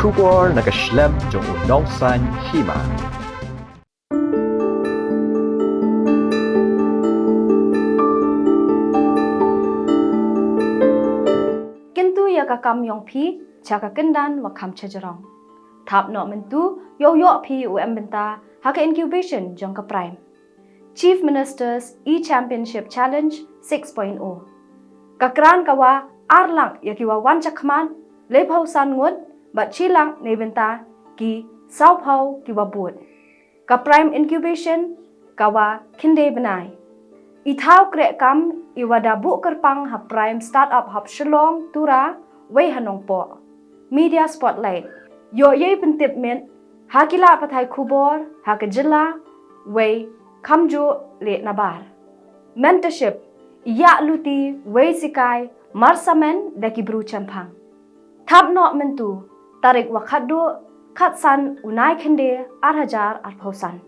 kubor nakaslem jong unongsan Hima. Kintu ya kakam yong pi jaka kendan wakam cejerong. Tap no mentu yo pi UM benta haka incubation jong ka prime. Chief Minister's E-Championship Challenge 6.0. Kakran kawa arlang ya kiwa wancakman lepau san ngut bat chilang ne benta ki saupau kiwa buat. Ka prime incubation kawa kinde benai. Ithau krek kam iwada bu kerpang ha prime startup hap shalong tura wei hanong po. Media spotlight. Yo ye pentip men hakila patai kubor hakajela wei kamjo le nabar. Mentorship. Ya luti wei sikai marsamen daki bru champang. Tap no mentu tarik wakadu katsan unai kende arhajar arpausan.